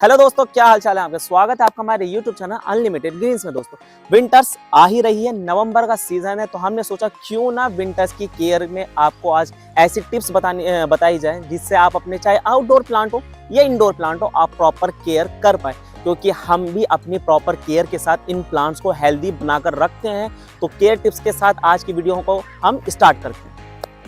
Hello दोस्तों, क्या हाल चाल है आपका। स्वागत है आपका हमारे यूट्यूब चैनल अनलिमिटेड ग्रीन्स में। दोस्तों, विंटर्स आ ही रही है, नवंबर का सीजन है, तो हमने सोचा क्यों ना विंटर्स की केयर में आपको आज ऐसी टिप्स बताई जाए जिससे आप अपने चाहे आउटडोर प्लांट हो या इंडोर प्लांट हो, आप प्रॉपर केयर कर पाए। क्योंकि हम भी अपनी प्रॉपर केयर के साथ इन प्लांट्स को हेल्दी बनाकर रखते हैं। तो केयर टिप्स के साथ आज की वीडियो को हम स्टार्ट करते हैं।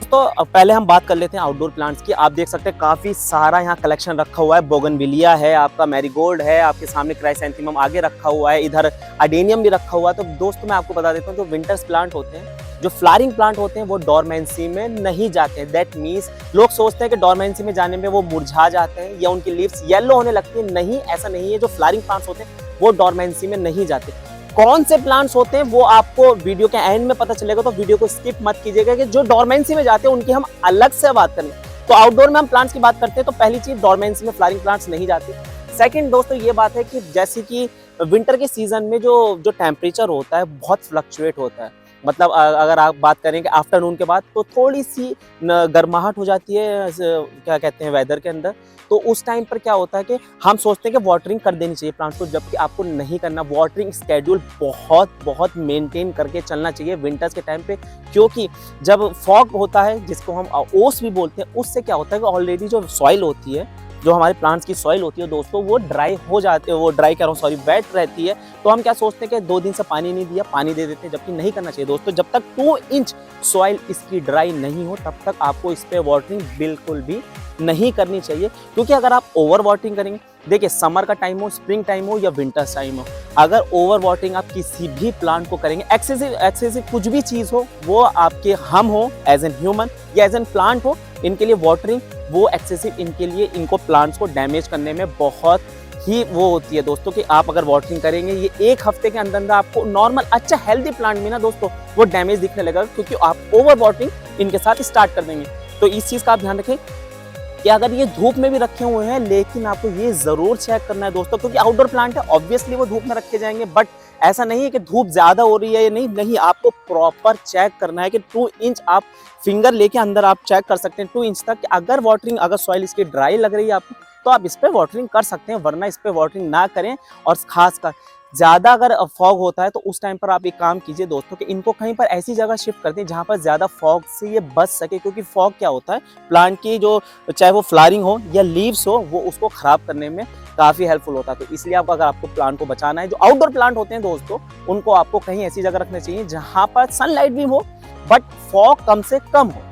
तो पहले हम बात कर लेते हैं आउटडोर प्लांट्स की। आप देख सकते हैं काफी सारा यहाँ कलेक्शन रखा हुआ है। बोगनविलिया है, आपका मैरीगोल्ड है, आपके सामने क्राइसैंथेमम आगे रखा हुआ है, इधर अडेनियम भी रखा हुआ है। तो दोस्तों मैं आपको बता देता हूँ, जो विंटर्स प्लांट होते हैं, जो फ्लावरिंग प्लांट होते हैं, वो डोरमेंसी में नहीं जाते हैं। दैट मीन्स लोग सोचते हैं कि डोरमेंसी में जाने में वो मुरझा जाते हैं या उनकी लीव्स येलो होने लगती है। नहीं, ऐसा नहीं है। जो फ्लावरिंग प्लांट्स होते हैं वो डोरमेंसी में नहीं जाते। कौन से प्लांट्स होते हैं वो आपको वीडियो के एंड में पता चलेगा, तो वीडियो को स्किप मत कीजिएगा। कि जो डोरमेंसी में जाते हैं उनकी हम अलग से बात करें। तो आउटडोर में हम प्लांट्स की बात करते हैं, तो पहली चीज, डोरमेंसी में फ्लावरिंग प्लांट्स नहीं जाते। सेकंड दोस्तों, ये बात है कि जैसे कि विंटर के सीजन में जो टेम्परेचर होता है बहुत फ्लक्चुएट होता है। मतलब अगर आप बात करें कि आफ्टरनून के बाद तो थोड़ी सी गर्माहट हो जाती है, क्या कहते हैं, वेदर के अंदर। तो उस टाइम पर क्या होता है कि हम सोचते हैं कि वाटरिंग कर देनी चाहिए प्लांट्स को, जबकि आपको नहीं करना। वाटरिंग स्केड्यूल बहुत मेंटेन करके चलना चाहिए विंटर्स के टाइम पे। क्योंकि जब फॉग होता है, जिसको हम ओस भी बोलते हैं, उससे क्या होता है कि ऑलरेडी जो सॉइल होती है, जो हमारे प्लांट्स की सॉइल होती है दोस्तों, वो ड्राई हो जाती है, वो ड्राई कह रहा हूँ, सॉरी, वेट रहती है। तो हम क्या सोचते हैं कि 2 दिन से पानी नहीं दिया, पानी दे देते हैं, जबकि नहीं करना चाहिए दोस्तों। जब तक 2 इंच सॉइल इसकी ड्राई नहीं हो, तब तक आपको इस पे वाटरिंग बिल्कुल भी नहीं करनी चाहिए। क्योंकि अगर आप ओवर वाटरिंग करेंगे, देखिए समर का टाइम हो, स्प्रिंग टाइम हो या विंटर टाइम हो, अगर ओवर वाटरिंग आप किसी भी प्लांट को करेंगे, एक्सेसिव कुछ भी चीज हो, वो आपके हम हो एज एन ह्यूमन या एज एन प्लांट हो, इनके लिए वाटरिंग वो एक्सेसिव इनके लिए, इनको प्लांट्स को डैमेज करने में बहुत ही वो होती है दोस्तों। कि आप अगर वाटरिंग करेंगे, ये 1 हफ्ते के अंदर आपको नॉर्मल अच्छा हेल्दी प्लांट में ना दोस्तों वो डैमेज दिखने लगेगा, क्योंकि आप ओवर वाटरिंग इनके साथ स्टार्ट कर देंगे। तो इस चीज का आप ध्यान रखें कि अगर ये धूप में भी रखे हुए हैं, लेकिन आपको ये जरूर चेक करना है दोस्तों, क्योंकि आउटडोर प्लांट है, ऑब्वियसली वो धूप में रखे जाएंगे। बट ऐसा नहीं है कि धूप ज्यादा हो रही है या नहीं, आपको प्रॉपर चेक करना है कि 2 इंच आप फिंगर लेके अंदर आप चेक कर सकते हैं 2 इंच तक। अगर वाटरिंग, अगर सॉइल इसकी ड्राई लग रही है आपको, तो आप इस पे वाटरिंग कर सकते हैं, वरना इस पे वाटरिंग ना करें। और खासकर ज्यादा अगर फॉग होता है, तो उस टाइम पर आप एक काम कीजिए दोस्तों, कि इनको कहीं पर ऐसी जगह शिफ्ट कर दें जहां पर ज्यादा फॉग से ये बच सके। क्योंकि फॉग क्या होता है, प्लांट की जो, चाहे वो फ्लावरिंग हो या लीव्स हो, वो उसको खराब करने में काफी हेल्पफुल होता है। तो इसलिए आप, अगर आपको प्लांट को बचाना है, जो आउटडोर प्लांट होते हैं दोस्तों, उनको आपको कहीं ऐसी जगह रखना चाहिए जहां पर सनलाइट भी हो बट फॉग कम से कम हो।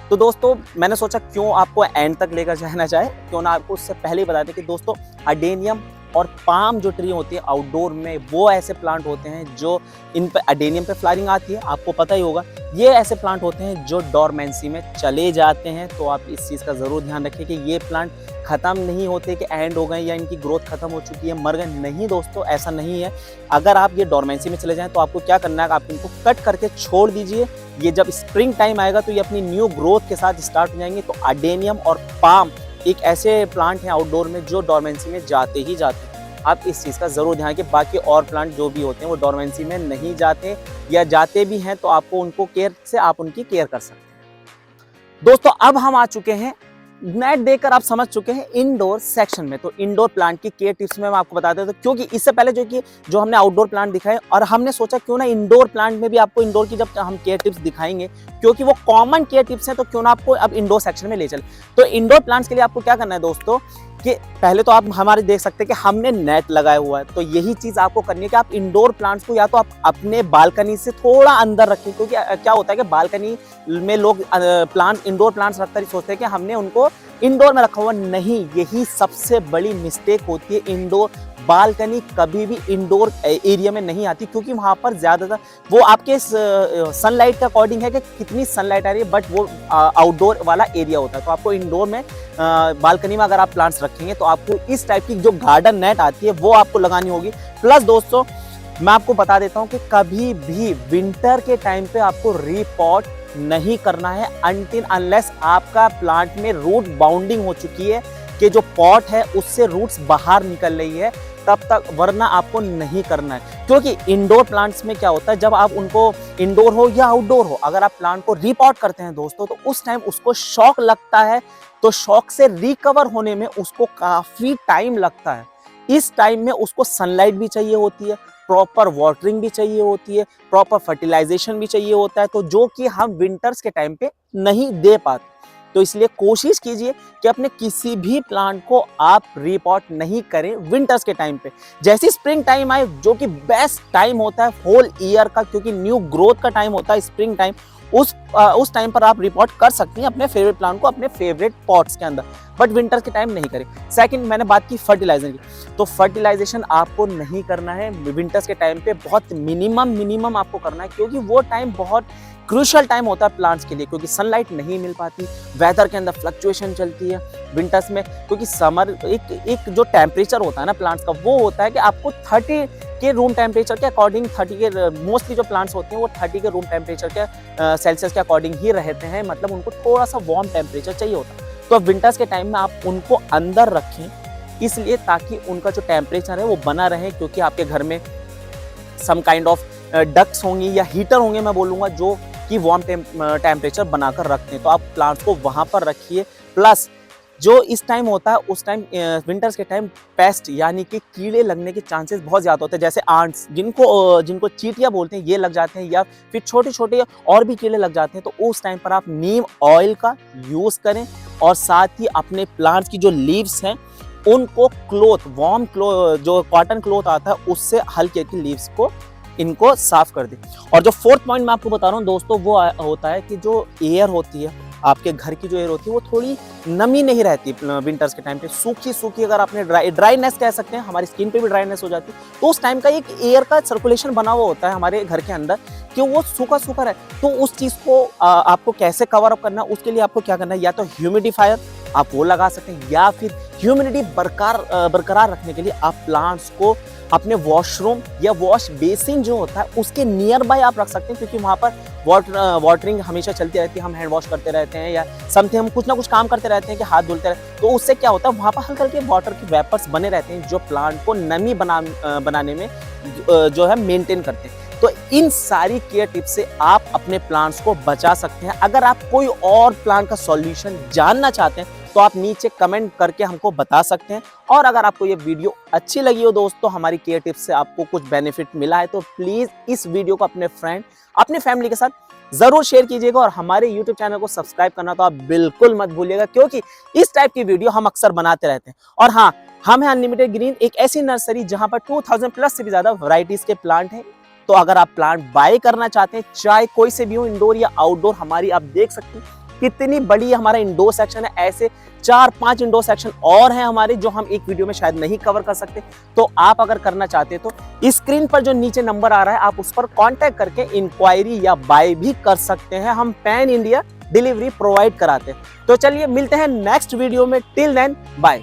तो दोस्तों मैंने सोचा क्यों आपको एंड तक लेकर जाना चाहे, क्यों ना आपको उससे पहले ही बता दें कि दोस्तों, अडेनियम और पाम जो ट्री होती है आउटडोर में, वो ऐसे प्लांट होते हैं जो, इन पे अडेनियम पे फ्लावरिंग आती है, आपको पता ही होगा। ये ऐसे प्लांट होते हैं जो डोरमेंसी में चले जाते हैं। तो आप इस चीज़ का ज़रूर ध्यान रखें कि ये प्लांट ख़त्म नहीं होते, कि एंड हो गए या इनकी ग्रोथ खत्म हो चुकी है, मर गए। नहीं दोस्तों, ऐसा नहीं है। अगर आप ये डोरमेंसी में चले जाएं, तो आपको क्या करना है, आप इनको कट करके छोड़ दीजिए। ये जब स्प्रिंग टाइम आएगा, तो ये अपनी न्यू ग्रोथ के साथ स्टार्ट हो जाएंगे। तो अडेनियम और पाम एक ऐसे प्लांट हैं आउटडोर में जो डोरमेंसी में जाते ही जाते हैं। आप इस चीज़ का ज़रूर ध्यान रखें। बाकी और प्लांट जो भी होते हैं वो डोरमेंसी में नहीं जाते, या जाते भी हैं तो आपको उनको केयर से आप उनकी केयर कर सकते हैं। दोस्तों अब हम आ चुके हैं, नेट देखकर आप समझ चुके हैं इंडोर सेक्शन में। तो इंडोर प्लांट की केयर टिप्स में मैं आपको बता देता हूं, क्योंकि इससे पहले जो हमने आउटडोर प्लांट दिखाए, और हमने सोचा क्यों ना इंडोर प्लांट में भी आपको, इंडोर की जब हम केयर टिप्स दिखाएंगे, क्योंकि वो कॉमन केयर टिप्स हैं, तो क्यों ना आपको अब इंडोर सेक्शन में ले चले। तो इंडोर प्लांट्स के लिए आपको क्या करना है दोस्तों, कि पहले तो आप हमारे देख सकते हैं कि हमने नेट लगाया हुआ है। तो यही चीज आपको करनी है कि आप इंडोर प्लांट्स को या तो आप अपने बालकनी से थोड़ा अंदर रखें। क्योंकि क्या होता है कि बालकनी में लोग प्लांट, इंडोर प्लांट्स रखकर ही सोचते हैं कि हमने उनको इंडोर में रखा हुआ। नहीं, यही सबसे बड़ी मिस्टेक होती है। इंडोर बालकनी कभी भी इंडोर एरिया में नहीं आती, क्योंकि वहां पर ज्यादातर वो आपके सनलाइट के अकॉर्डिंग है कि कितनी सनलाइट आ रही है, बट वो आउटडोर वाला एरिया होता है। तो आपको इंडोर में बालकनी में अगर आप प्लांट्स रखेंगे, तो आपको इस टाइप की जो गार्डन नेट आती है वो आपको लगानी होगी। प्लस दोस्तों मैं आपको बता देता हूं कि कभी भी विंटर के टाइम पे आपको रीपॉट नहीं करना है, अनटिल अनलेस आपका प्लांट में रूट बाउंडिंग हो चुकी है, के जो पॉट है उससे रूट्स बाहर निकल रही है तब तक, वरना आपको नहीं करना है। क्योंकि इंडोर प्लांट्स में क्या होता है, जब आप उनको इंडोर हो या आउटडोर हो, अगर आप प्लांट को रीपॉट करते हैं दोस्तों, तो उस टाइम उसको शॉक लगता है, तो शॉक से रिकवर होने में उसको काफी टाइम लगता है। इस टाइम में उसको सनलाइट भी चाहिए होती है, प्रॉपर वाटरिंग भी चाहिए होती है, प्रॉपर फर्टिलाइजेशन भी चाहिए होता है, तो जो कि हम विंटर्स के टाइम पे नहीं दे पाते। तो इसलिए कोशिश कीजिए कि अपने किसी भी प्लांट को आप रिपॉट नहीं करें विंटर्स के टाइम पे। जैसे स्प्रिंग टाइम आए, जो कि बेस्ट टाइम होता है होल ईयर का, क्योंकि न्यू ग्रोथ का टाइम होता है स्प्रिंग टाइम, उस टाइम पर आप रिपोर्ट कर सकती हैं अपने फेवरेट प्लांट को अपने फेवरेट पॉट्स के अंदर, बट विंटर्स के टाइम नहीं करें। सेकंड, मैंने बात की फर्टिलाइजर की, तो फर्टिलाइजेशन आपको नहीं करना है विंटर्स के टाइम पे, बहुत मिनिमम आपको करना है, क्योंकि वो टाइम बहुत क्रूशियल टाइम होता है प्लांट्स के लिए, क्योंकि सनलाइट नहीं मिल पाती, वेदर के अंदर फ्लक्चुएशन चलती है विंटर्स में। क्योंकि समर एक जो टेम्परेचर होता है ना प्लांट्स का, वो होता है कि आपको 30 के रूम टेम्परेचर के अकॉर्डिंग, 30 के मोस्टली जो प्लांट्स होते हैं वो 30 के रूम टेम्परेचर के सेल्सियस के अकॉर्डिंग ही रहते हैं, मतलब उनको थोड़ा सा वार्म टेम्परेचर चाहिए होता है। तो विंटर्स के टाइम में आप उनको अंदर रखें, इसलिए ताकि उनका जो टेम्परेचर है वो बना रहे, क्योंकि आपके घर में सम काइंड ऑफ डक्ट्स होंगी या हीटर होंगे, मैं बोलूँगा, जो कि वार्म टेम्परेचर बनाकर रखते हैं, तो आप प्लांट्स को वहाँ पर रखिए। प्लस जो इस टाइम होता है, उस टाइम विंटर्स के टाइम पेस्ट यानी कि कीड़े लगने के चांसेस बहुत ज़्यादा होते हैं, जैसे आंट्स, जिनको चींटियाँ बोलते हैं, ये लग जाते हैं, या फिर छोटे छोटे और भी कीड़े लग जाते हैं। तो उस टाइम पर आप नीम ऑयल का यूज़ करें, और साथ ही अपने प्लांट्स की जो लीव्स हैं उनको वार्म क्लोथ, जो कॉटन क्लोथ आता है, उससे हल्की हल्की लीव्स को इनको साफ कर दें। और जो फोर्थ पॉइंट मैं आपको बता रहा हूँ दोस्तों, वो होता है कि जो एयर होती है, आपके घर की जो एयर होती है, वो थोड़ी नमी नहीं रहती विंटर्स के टाइम पे, सूखी अगर आपने ड्राईनेस कह सकते हैं, हमारी स्किन पे भी ड्राईनेस हो जाती है। तो उस टाइम का एक एयर का सर्कुलेशन बना हुआ होता है हमारे घर के अंदर, कि वो सूखा रहे। तो उस चीज़ को आपको कैसे कवर अप करना है, उसके लिए आपको क्या करना है, या तो ह्यूमिडिफायर आप वो लगा सकते हैं, या फिर ह्यूमिडिटी बरकरार रखने के लिए आप प्लांट्स को अपने वॉशरूम या वॉश बेसिन जो होता है उसके नियर बाय आप रख सकते हैं, क्योंकि वहाँ पर वाटरिंग हमेशा चलती रहती है, हम हैंड वॉश करते रहते हैं या समथिंग, हम कुछ ना कुछ काम करते रहते हैं कि हाथ धुलते रहते हैं, तो उससे क्या होता है, वहाँ पर हल्के हल्के वाटर के वेपर्स बने रहते हैं, जो प्लांट को नमी बनाने में जो है मेंटेन करते हैं। तो इन सारी केयर टिप्स से आप अपने प्लांट्स को बचा सकते हैं। अगर आप कोई और प्लांट का सॉल्यूशन जानना चाहते हैं तो आप नीचे कमेंट करके हमको बता सकते हैं। और अगर आपको ये वीडियो अच्छी लगी हो दोस्तों, हमारी केयर टिप्स से आपको कुछ बेनिफिट मिला है, तो प्लीज इस वीडियो को अपने फ्रेंड, अपने फैमिली के साथ जरूर शेयर कीजिएगा, और हमारे YouTube चैनल को सब्सक्राइब करना तो आप बिल्कुल मत भूलिएगा, क्योंकि इस टाइप की वीडियो हम अक्सर बनाते रहते हैं। और हाँ, हम हैं अनलिमिटेड ग्रीन, एक ऐसी नर्सरी जहां पर 2000 प्लस से भी ज्यादा वैरायटीज के प्लांट हैं। तो अगर आप प्लांट बाय करना चाहते हैं, चाहे कोई से भी हो, इंडोर या आउटडोर, हमारी आप देख सकते हैं कितनी बड़ी हमारा इंडोर सेक्शन है। ऐसे 4-5 इंडोर सेक्शन और हैं हमारे, जो हम एक वीडियो में शायद नहीं कवर कर सकते। तो आप अगर करना चाहते हैं तो स्क्रीन पर जो नीचे नंबर आ रहा है, आप उस पर कांटेक्ट करके इंक्वायरी या बाय भी कर सकते हैं। हम पैन इंडिया डिलीवरी प्रोवाइड कराते हैं। तो चलिए मिलते हैं नेक्स्ट वीडियो में, टिल देन बाय।